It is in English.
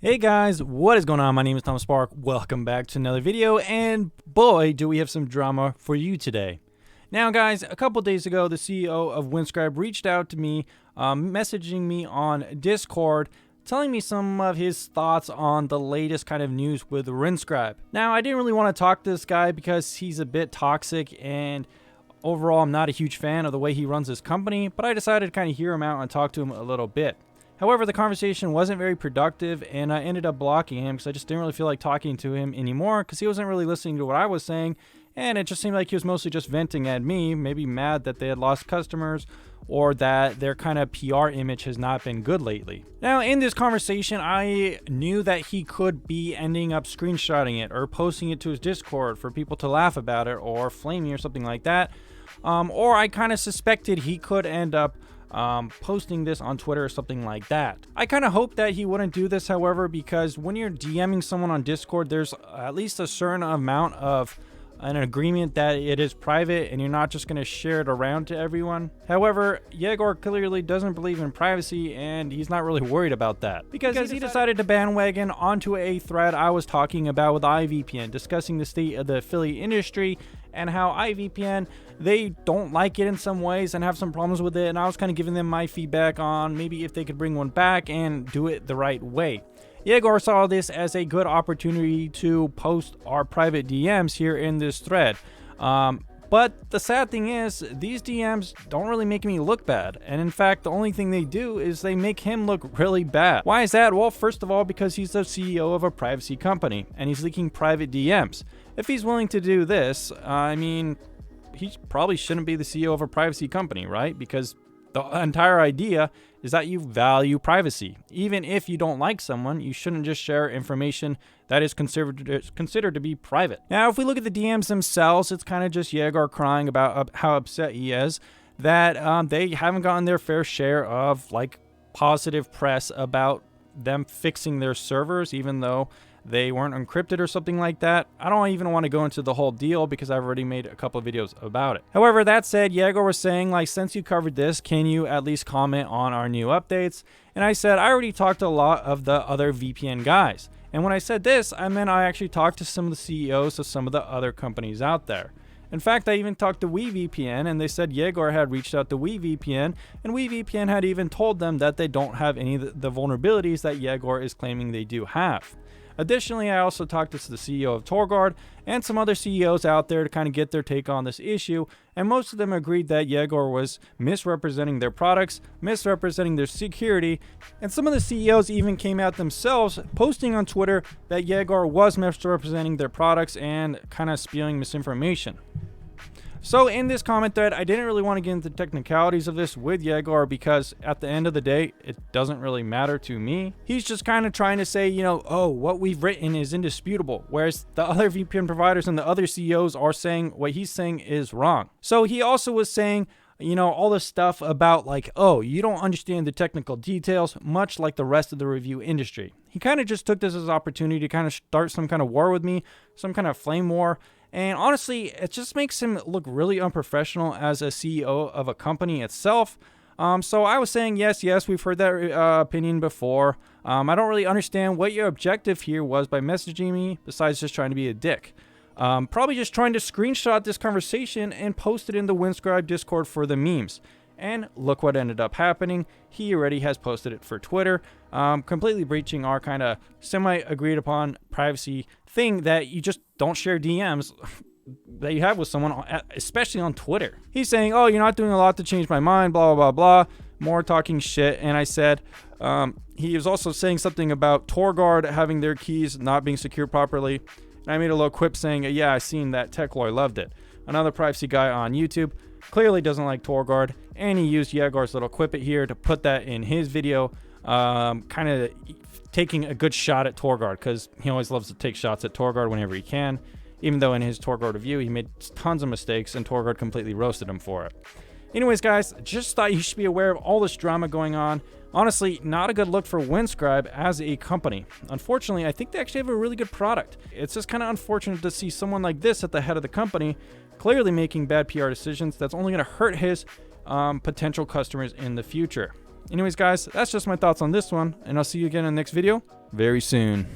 Hey guys, what is going on? My name is Thomas Spark. Welcome back to another video, and boy, do we have some drama for you today. Now guys, a couple days ago, the CEO of Windscribe reached out to me, messaging me on Discord, telling me some of his thoughts on the latest kind of news with Windscribe. Now, I didn't really want to talk to this guy because he's a bit toxic, and overall, I'm not a huge fan of the way he runs his company, but I decided to kind of hear him out and talk to him a little bit. However, the conversation wasn't very productive, and I ended up blocking him because I just didn't really feel like talking to him anymore because he wasn't really listening to what I was saying, and it just seemed like he was mostly just venting at me, maybe mad that they had lost customers or that their kind of PR image has not been good lately. Now, in this conversation, I knew that he could be ending up screenshotting it or posting it to his Discord for people to laugh about it or flame me or something like that, or I kind of suspected he could end up posting this on Twitter or something like that. I kind of hope that he wouldn't do this, however, because when you're DMing someone on Discord, there's at least a certain amount of an agreement that it is private and you're not just going to share it around to everyone. However, Yegor clearly doesn't believe in privacy, and he's not really worried about that because he decided to bandwagon onto a thread I was talking about with IVPN, discussing the state of the affiliate industry and how IVPN, they don't like it in some ways and have some problems with it, and I was kind of giving them my feedback on maybe if they could bring one back and do it the right way. Yegor saw this as a good opportunity to post our private DMs here in this thread. But the sad thing is, these DMs don't really make me look bad. And in fact, the only thing they do is they make him look really bad. Why is that? Well, first of all, because he's the CEO of a privacy company and he's leaking private DMs. If he's willing to do this, I mean, he probably shouldn't be the CEO of a privacy company, right? Because the entire idea is that you value privacy. Even if you don't like someone, you shouldn't just share information that is considered to be private. Now, if we look at the DMs themselves, it's kind of just Yegor crying about how upset he is that they haven't gotten their fair share of like positive press about them fixing their servers, even though they weren't encrypted or something like that. I don't even want to go into the whole deal because I've already made a couple of videos about it. However, that said, Yegor was saying, like, since you covered this, can you at least comment on our new updates? And I said, I already talked to a lot of the other VPN guys. And when I said this, I meant I actually talked to some of the CEOs of some of the other companies out there. In fact, I even talked to WeVPN, and they said Yegor had reached out to WeVPN, and WeVPN had even told them that they don't have any of the vulnerabilities that Yegor is claiming they do have. Additionally, I also talked to the CEO of Torguard and some other CEOs out there to kind of get their take on this issue, and most of them agreed that Yegor was misrepresenting their products, misrepresenting their security, and some of the CEOs even came out themselves posting on Twitter that Yegor was misrepresenting their products and kind of spewing misinformation. So in this comment thread, I didn't really want to get into the technicalities of this with Yegor because at the end of the day, it doesn't really matter to me. He's just kind of trying to say, you know, oh, what we've written is indisputable, whereas the other VPN providers and the other CEOs are saying what he's saying is wrong. So he also was saying, you know, all this stuff about like, oh, you don't understand the technical details, much like the rest of the review industry. He kind of just took this as an opportunity to kind of start some kind of war with me, some kind of flame war. And honestly, it just makes him look really unprofessional as a CEO of a company itself. So I was saying, yes, we've heard that opinion before. I don't really understand what your objective here was by messaging me, besides just trying to be a dick. Probably just trying to screenshot this conversation and post it in the Windscribe Discord for the memes. And look what ended up happening. He already has posted it for Twitter, completely breaching our kind of semi-agreed upon privacy thing that you just don't share DMs that you have with someone, especially on Twitter. He's saying, oh, you're not doing a lot to change my mind, blah, blah, blah, blah. More talking shit. And I said, he was also saying something about Torguard having their keys not being secured properly. And I made a little quip saying, yeah, I seen that. TechLoy loved it. Another privacy guy on YouTube clearly doesn't like Torguard, and he used Yegor's little quippet here to put that in his video, kind of taking a good shot at Torguard, because he always loves to take shots at Torguard whenever he can, even though in his Torguard review he made tons of mistakes and Torguard completely roasted him for it. Anyways, guys, just thought you should be aware of all this drama going on. Honestly, not a good look for Windscribe as a company. Unfortunately, I think they actually have a really good product. It's just kind of unfortunate to see someone like this at the head of the company clearly making bad PR decisions that's only going to hurt his potential customers in the future. Anyways, guys, that's just my thoughts on this one, and I'll see you again in the next video very soon.